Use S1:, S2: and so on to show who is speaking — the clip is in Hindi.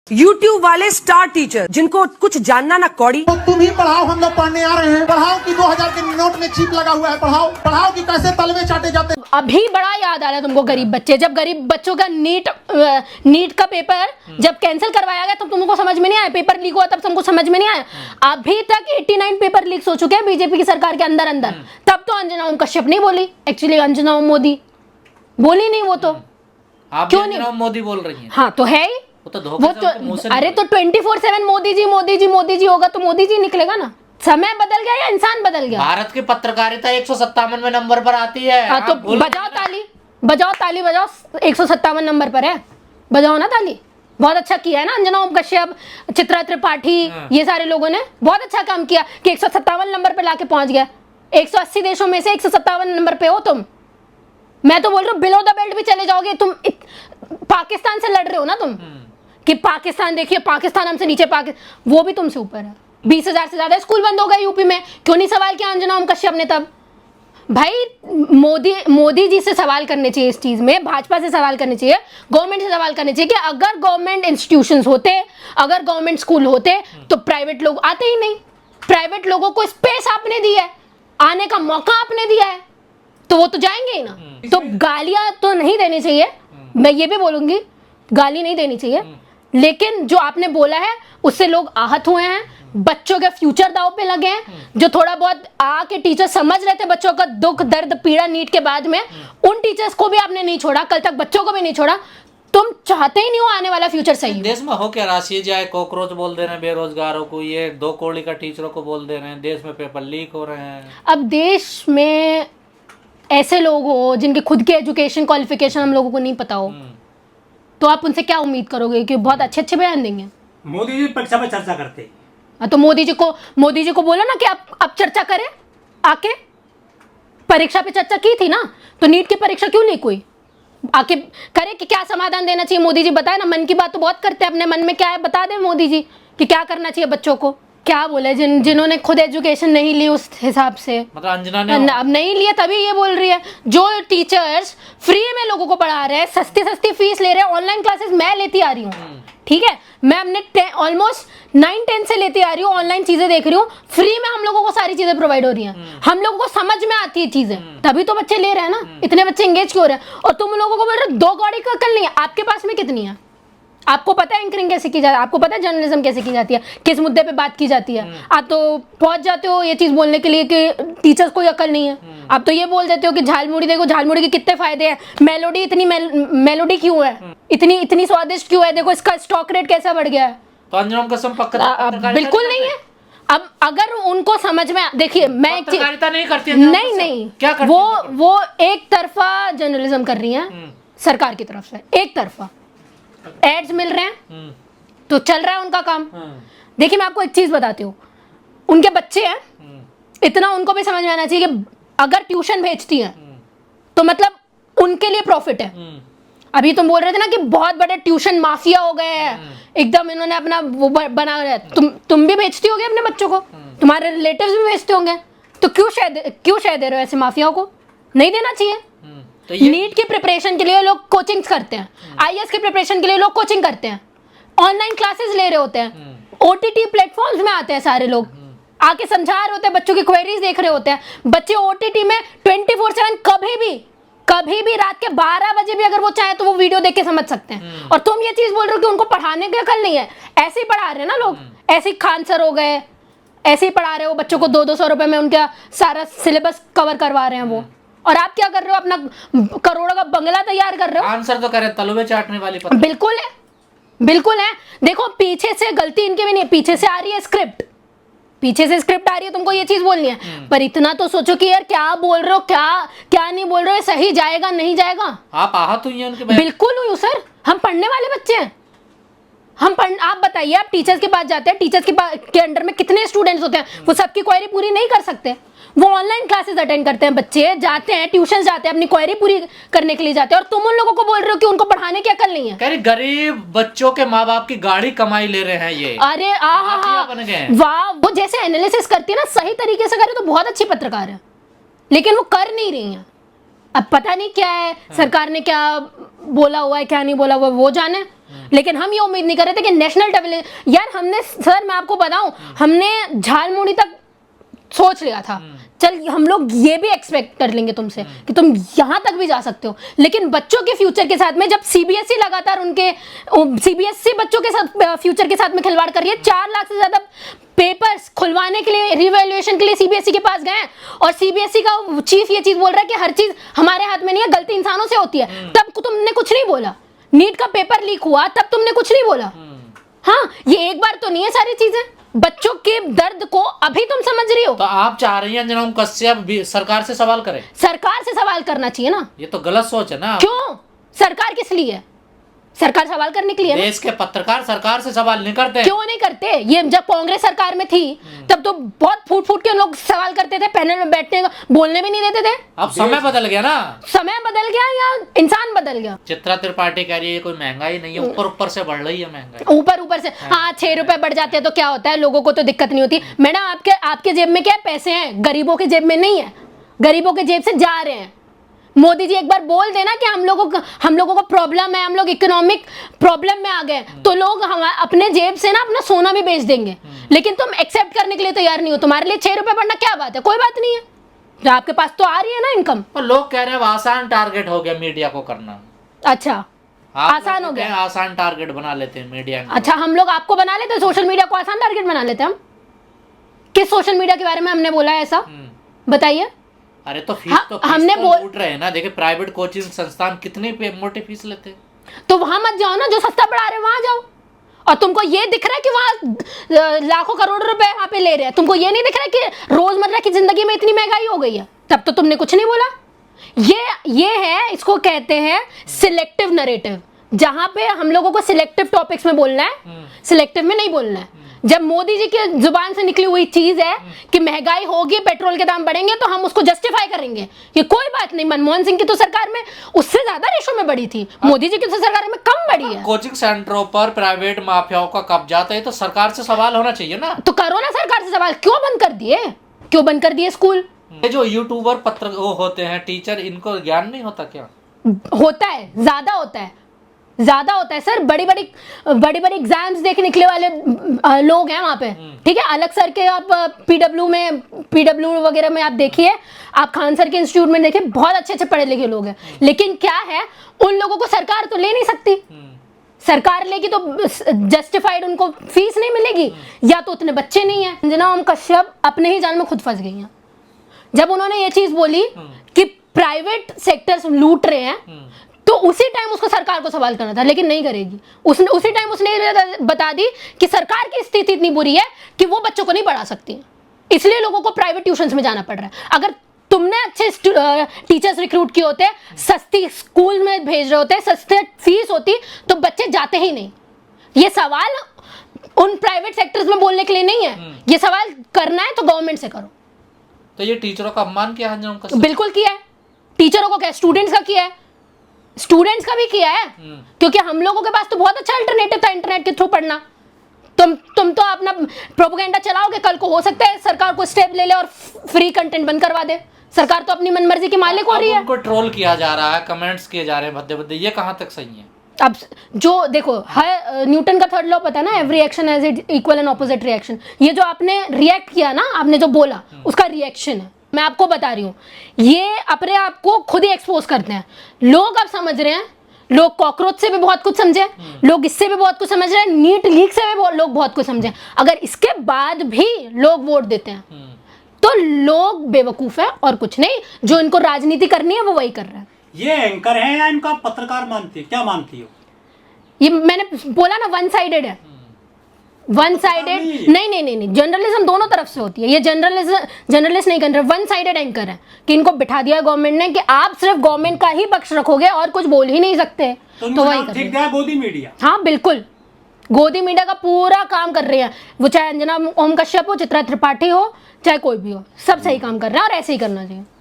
S1: YouTube वाले स्टार टीचर जिनको कुछ जानना ना कौड़ी।
S2: तो तुम ही पढ़ाओ, हम लोग पढ़ने आ रहे हैं। पढ़ाओ कि 2000 के नोट में चिप लगा हुआ है। पढ़ाओ कि कैसे तलवे चाटे जाते हैं।
S3: अभी बड़ा याद आ रहा है तुमको गरीब बच्चे, जब गरीब बच्चों का नीट का पेपर जब कैंसिल करवाया गया तब तुमको समझ में नहीं आया, पेपर लीक हुआ तब तुमको समझ में नहीं आया। अभी तक 89 पेपर लीक्स हो चुके हैं बीजेपी की सरकार के अंदर तब तो अंजना ओम कश्यप नहीं बोली। एक्चुअली अंजना ओम मोदी बोली नहीं, वो तो
S4: आप
S3: क्यों
S4: अंजना ओम मोदी बोल रही हैं?
S3: हाँ तो है ही
S4: वो तो
S3: अरे तो 24/7 मोदी जी होगा तो मोदी जी निकलेगा ना। समय बदल गया या इंसान बदल गया?
S4: भारत की पत्रकारिता 157वें नंबर पर आती है।
S3: हाँ तो बजाओ ताली बजाओ 157 नंबर पर है, बजाओ ना ताली। बहुत अच्छा किया है ना अंजना ओम कश्यप, चित्रा त्रिपाठी, ये सारे लोगों ने बहुत अच्छा काम किया कि 157 नंबर पे लाके पहुंच गया। 180 देशों में से 157 नंबर पे हो तुम। मैं तो बोल रहा हूँ बिलो द बेल्ट भी चले जाओगे तुम। पाकिस्तान से लड़ रहे हो ना तुम कि पाकिस्तान देखिए, पाकिस्तान हमसे नीचे, वो भी तुमसे ऊपर है। 20,000 से ज्यादा स्कूल बंद हो गए यूपी में, क्यों नहीं सवाल किया अंजना ओम कश्यप ने तब? भाई मोदी जी से सवाल करने चाहिए इस चीज में, भाजपा से सवाल करने चाहिए, गवर्नमेंट से सवाल करने चाहिए कि अगर गवर्नमेंट इंस्टीट्यूशंस होते, अगर गवर्नमेंट स्कूल होते तो प्राइवेट लोग आते ही नहीं। प्राइवेट लोगों को स्पेस आपने दी है, आने का मौका आपने दिया है, तो वो तो जाएंगे ही ना। तो गालियां तो नहीं देनी चाहिए, मैं ये भी बोलूंगी गाली नहीं देनी चाहिए, लेकिन जो आपने बोला है उससे लोग आहत हुए हैं, बच्चों के फ्यूचर दांव पे लगे हैं। जो थोड़ा बहुत आके टीचर समझ रहे थे बच्चों का दुख दर्द पीड़ा नीट के बाद में, उन टीचर्स को भी आपने नहीं छोड़ा, कल तक बच्चों को भी नहीं छोड़ा। तुम चाहते ही नहीं हो आने वाला फ्यूचर सही हो।
S4: देश में हो क्या रहा? सीएजी कॉकरोच बोल दे रहे हैं बेरोजगारों को, ये 2 कौड़ी का टीचरों को बोल दे रहे हैं, देश में पेपर लीक हो रहे हैं।
S3: अब देश में ऐसे लोग हो जिनके खुद के एजुकेशन क्वालिफिकेशन हम लोगों को नहीं पता हो, तो आप उनसे क्या उम्मीद करोगे कि बहुत अच्छे अच्छे बयान देंगे?
S5: मोदी जी परीक्षा पर चर्चा करते।
S3: तो मोदी जी को बोलो ना कि आप चर्चा करें, आके परीक्षा पे चर्चा की थी ना, तो नीट की परीक्षा क्यों लीक हुई? आके करे कि क्या समाधान देना चाहिए। मोदी जी बताए ना, मन की बात तो बहुत करते हैं, अपने मन में क्या है बता दें मोदी जी कि क्या करना चाहिए बच्चों को। क्या बोले जिन्होंने खुद एजुकेशन नहीं ली उस हिसाब से,
S4: मतलब अंजना ने
S3: अब नहीं लिया तभी ये बोल रही है। जो टीचर्स फ्री में लोगों को पढ़ा रहे हैं, सस्ती फीस ले रहे हैं, ऑनलाइन क्लासेस मैं लेती आ रही हूँ, ठीक है, मैं अपने ऑलमोस्ट 9-10 से लेती आ रही हूँ, ऑनलाइन चीजें देख रही हूँ, फ्री में हम लोगों को सारी चीजें प्रोवाइड हो रही हैं, हम लोगों को समझ में आती है चीजें, तभी तो बच्चे ले रहे हैं ना। इतने बच्चे एंगेज क्यों हो रहे हैं? और तुम लोगों को बोल रहे हो 2 कौड़ी का अकल नहीं है, आपके पास में कितनी है? आपको पता है एंकरिंग कैसे की जाती है, आपको पता है जर्नलिज्म कैसे की जाती है, किस मुद्दे पे बात की जाती है। आप तो पहुंच जाते हो ये चीज बोलने के लिए कि टीचर्स कोई अकल नहीं है। आप तो ये बोल देते हो कि झालमुड़ी देखो, झालमुड़ी के कितने फायदे हैं, मेलोडी इतनी मेलोडी क्यों है, इतनी स्वादिष्ट क्यों है, देखो इसका स्टॉक रेट कैसा बढ़ गया है।
S4: तो अंजना का संपर्क
S3: बिल्कुल नहीं है। अब अगर उनको समझ में, देखिए मैं
S4: पत्रकारिता नहीं करती,
S3: नहीं
S4: क्या करती
S3: वो एक तरफा जर्नलिज्म कर रही है सरकार की तरफ से, एक तरफा एड्स मिल रहे हैं तो चल रहा है उनका काम। देखिए मैं आपको एक चीज बताती हूँ, उनके बच्चे हैं, इतना उनको भी समझ में आना चाहिए कि अगर ट्यूशन भेजती हैं तो मतलब उनके लिए प्रॉफिट है। अभी तुम बोल रहे थे ना कि बहुत बड़े ट्यूशन माफिया हो गए हैं, एकदम इन्होंने अपना वो बना रहे। तुम भी भेजती होगे अपने बच्चों को, तुम्हारे रिलेटिव्स भी भेजते होंगे, तो क्यों शय दे रहे हो ऐसे माफियाओं को? नहीं देना चाहिए।
S4: तो
S3: नीट की प्रिपरेशन के लिए लोग कोचिंग्स करते हैं, आईएएस की प्रिपरेशन के लिए लोग कोचिंग करते हैं, ऑनलाइन क्लासेस ले रहे होते हैं, ओटीटी प्लेटफॉर्म्स में आते हैं सारे लोग, आके समझा रहे होते हैं, बच्चों की क्वेरीज देख रहे होते हैं। बच्चे ओटीटी में 24/7 कभी भी रात के 12 बजे भी अगर वो चाहे तो वो वीडियो देख के समझ सकते हैं। और तुम ये चीज बोल रहे हो कि उनको पढ़ाने की अकल नहीं है। ऐसे ही पढ़ा रहे हैं ना लोग, ऐसे ही खान सर हो गए, ऐसे ही पढ़ा रहे हो बच्चों को, 200-200 रुपए में उनका सारा सिलेबस कवर करवा रहे हैं वो। और आप क्या कर रहे हो? अपना करोड़ों का बंगला तैयार कर रहे हो।
S4: आंसर तो करे तलवे चाटने वाली
S3: बिल्कुल है। देखो पीछे से गलती इनकी भी नहीं है, पीछे से आ रही है स्क्रिप्ट, आ रही है, तुमको ये चीज बोलनी है, पर इतना तो सोचो कि यार क्या बोल रहे हो, क्या नहीं बोल रहे हो, सही जाएगा नहीं जाएगा।
S4: आप आहत हुई हैं उनके?
S3: बिल्कुल हुई हूँ सर, हम पढ़ने वाले बच्चे हैं। आप बताइए, आप टीचर्स के पास जाते हैं, टीचर्स के अंडर में कितने स्टूडेंट्स होते हैं, वो सबकी क्वेरी पूरी नहीं कर सकते। वो ऑनलाइन क्लासेस अटेंड करते हैं, बच्चे जाते हैं, ट्यूशन जाते हैं, अपनी क्वेरी पूरी करने के लिए जाते हैं, और तुम उन लोगों को बोल रहे हो कि उनको पढ़ाने की अकल नहीं है।
S4: कह रही गरीब बच्चों के माँ बाप की गाड़ी कमाई ले रहे हैं ये।
S3: अरे वाह, वो जैसे एनालिसिस करती है ना, सही तरीके से करे तो बहुत अच्छी पत्रकार है, लेकिन वो कर नहीं रही है। अब पता नहीं क्या है, सरकार ने क्या बोला हुआ है क्या नहीं बोला हुआ वो जाने, लेकिन हम ये उम्मीद नहीं कर रहे थे कि नेशनल टेलीविजन, यार हमने, सर मैं आपको बताऊं, हमने झालमुड़ी तक सोच लिया था, चल हम लोग ये भी एक्सपेक्ट कर लेंगे तुमसे कि तुम यहां तक भी जा सकते हो, लेकिन बच्चों के फ्यूचर के साथ में जब सीबीएसई लगातार उनके सीबीएसई बच्चों के साथ फ्यूचर के साथ में खिलवाड़ कर रही है, 4 लाख से ज्यादा पेपर्स खुलवाने के लिए, रिवैल्यूएशन के लिए सीबीएसई के पास गए, और सीबीएसई का चीफ ये चीज बोल रहा है कि हर चीज हमारे हाथ में नहीं है, गलती इंसानों से होती है, तब तुमने कुछ नहीं बोला। नीट का पेपर लीक हुआ तब तुमने कुछ नहीं बोला। हाँ, ये एक बार तो नहीं है सारी चीजें, बच्चों के दर्द को अभी तुम समझ रही हो।
S4: तो आप चाह रही हैं अंजना ओम कश्यप भी सरकार से सवाल करे?
S3: सरकार से सवाल करना चाहिए ना।
S4: ये तो गलत सोच है ना।
S3: क्यों? सरकार किस लिए है? सरकार सवाल करने के लिए ना।
S4: देश के पत्रकार सरकार से सवाल नहीं करते।
S3: क्यों नहीं करते? ये जब कांग्रेस सरकार में थी तब तो बहुत फूट फूट के लोग सवाल करते थे, पैनल में बैठने बोलने भी नहीं देते थे।
S4: अब समय बदल गया ना।
S3: समय बदल गया या इंसान बदल गया?
S4: चित्रा त्रिपाठी कह रही है कोई महंगाई नहीं है, ऊपर ऊपर से बढ़ रही है महंगाई।
S3: ऊपर से हाँ, 6 रुपए बढ़ जाते हैं तो क्या होता है, लोगों को तो दिक्कत नहीं होती। मैडम आपके जेब में क्या पैसे हैं, गरीबों के जेब में नहीं है, गरीबों के जेब से जा रहे हैं। मोदी जी एक बार बोल देना कि हम लोगों को प्रॉब्लम है, हम लोग इकोनॉमिक प्रॉब्लम में आ गए, तो लोग हम अपने जेब से ना अपना सोना भी बेच देंगे, लेकिन तुम एक्सेप्ट करने के लिए तैयार नहीं हो। तुम्हारे लिए 6 रुपए बढ़ना क्या बात है, कोई बात नहीं है, तो आपके पास तो आ रही है ना इनकम।
S4: पर लोग कह रहे हैं आसान टारगेट हो गया मीडिया को करना।
S3: अच्छा, आसान हो गया,
S4: आसान टारगेट बना लेते हैं मीडिया।
S3: अच्छा, हम लोग आपको बना लेते हैं, सोशल मीडिया को आसान टारगेट बना लेते हैं हम? किस सोशल मीडिया के बारे में हमने बोला है ऐसा, बताइए?
S4: अरे तो फीस तो
S3: हमने
S4: लूट रहे हैं ना। देखिए प्राइवेट कोचिंग संस्थान कितने मोटे फीस लेते हैं।
S3: तो वहां मत जाओ ना, जो सस्ता पढ़ा रहे हैं वहां जाओ। और तुमको ये दिख रहा है कि वहां लाखों करोड़ रुपए वहां पे ले रहे हैं, तुमको ये नहीं दिख रहा है कि रोजमर्रा की जिंदगी में इतनी महंगाई हो गई है, तब तो तुमने कुछ नहीं बोला। ये है, इसको कहते हैं सिलेक्टिव नरेटिव, जहां पे हम लोगों को सिलेक्टिव टॉपिक्स में बोलना है, सिलेक्टिव में नहीं बोलना है। जब मोदी जी की जुबान से निकली हुई चीज है कि महंगाई होगी, पेट्रोल के दाम बढ़ेंगे, तो हम उसको जस्टिफाई करेंगे, ये कोई बात नहीं। मनमोहन सिंह की तो सरकार में उससे ज्यादा रेशो में बढ़ी थी, मोदी जी की तो सरकार में कम बढ़ी है।
S4: कोचिंग सेंटरों पर प्राइवेट माफियाओं का कब्जा था, ये तो सरकार से सवाल होना चाहिए ना।
S3: तो करो ना सरकार से सवाल, क्यों बंद कर दिए, क्यों बंद कर दिए स्कूल?
S4: ये जो यूट्यूबर पत्र वो होते हैं टीचर, इनको ज्ञान नहीं होता क्या?
S3: होता है, ज्यादा होता है सर। बड़ी बड़ी एग्जाम्स देके निकले वाले लोग हैं वहां पे, ठीक है। अलग सर के आप पीडब्ल्यू वगैरह में आप देखिए, आप खान सर के इंस्टीट्यूट में देखिए, बहुत अच्छे पढ़े लिखे लोग हैं, लेकिन क्या है, उन लोगों को सरकार तो ले नहीं सकती। सरकार लेगी तो जस्टिफाइड उनको फीस नहीं मिलेगी, या तो उतने बच्चे नहीं है। अंजना ओम कश्यप अपने ही जाल में खुद फंस गई हैं जब उन्होंने ये चीज बोली कि प्राइवेट सेक्टर्स लूट रहे हैं, तो उसी टाइम उसको सरकार को सवाल करना था, लेकिन नहीं करेगी। उसी टाइम उसने बता दी कि सरकार की स्थिति इतनी बुरी है कि वो बच्चों को नहीं पढ़ा सकती, इसलिए लोगों को प्राइवेट ट्यूशंस में जाना पड़ रहा है। अगर तुमने अच्छे टीचर्स रिक्रूट किए होते, सस्ती स्कूल में भेज रहे होते, सस्ते फीस होती, तो बच्चे जाते ही नहीं। ये सवाल उन प्राइवेट सेक्टर्स में बोलने के लिए नहीं है, ये सवाल करना है तो गवर्नमेंट से करो।
S4: तो ये टीचरों का अपमान किया है?
S3: बिल्कुल किया है। टीचरों को क्या, स्टूडेंट्स का किया है, स्टूडेंट्स का भी किया है, क्योंकि हम लोगों के पास तो बहुत अच्छा अल्टरनेटिव था इंटरनेट के थ्रू पढ़ना। तुम तो अपना प्रोपेगेंडा चलाओगे, कल को हो सकता है सरकार को स्टेप ले ले और फ्री कंटेंट बंद करवा दे। सरकार तो अपनी मनमर्जी की मालिक हो रही है।
S4: उनको ट्रोल किया जा रहा है, कमेंट्स किए जा रहे हैं भद्दे भद्दे, ये कहां तक सही है?
S3: अब जो देखो, न्यूटन का 3rd लॉ पता है ना, every action has it equal and opposite reaction. ये जो आपने रिएक्ट किया ना, आपने जो बोला उसका रिएक्शन है। मैं आपको बता रही हूँ, ये अपने आप को खुद ही एक्सपोज करते हैं लोग। अब समझ रहे हैं, लोग कॉकरोच से भी बहुत कुछ समझे, लोग इससे भी बहुत कुछ समझ रहे हैं, नीट लीक से भी लोग बहुत कुछ समझे। अगर इसके बाद भी लोग वोट देते हैं तो लोग बेवकूफ है और कुछ नहीं। जो इनको राजनीति करनी है वो वही कर रहे हैं।
S5: ये एंकर है या इनका पत्रकार मानती है, क्या मानती हो?
S3: ये मैंने बोला ना, वन साइडेड है। वन साइडेड नहीं, जर्नलिज्म दोनों तरफ से होती है। ये जर्नलिस्ट नहीं कर रहे, वन साइडेड एंकर है कि इनको बिठा दिया गवर्नमेंट ने कि आप सिर्फ गवर्नमेंट का ही पक्ष रखोगे और कुछ बोल ही नहीं सकते, तो वही कर रहे हैं।
S5: गोदी मीडिया,
S3: हाँ बिल्कुल, गोदी मीडिया का पूरा काम कर रहे हैं वो, चाहे अंजना ओम कश्यप हो, चित्रा त्रिपाठी हो, चाहे कोई भी हो, सब सही काम कर रहे हैं और ऐसे ही करना चाहिए।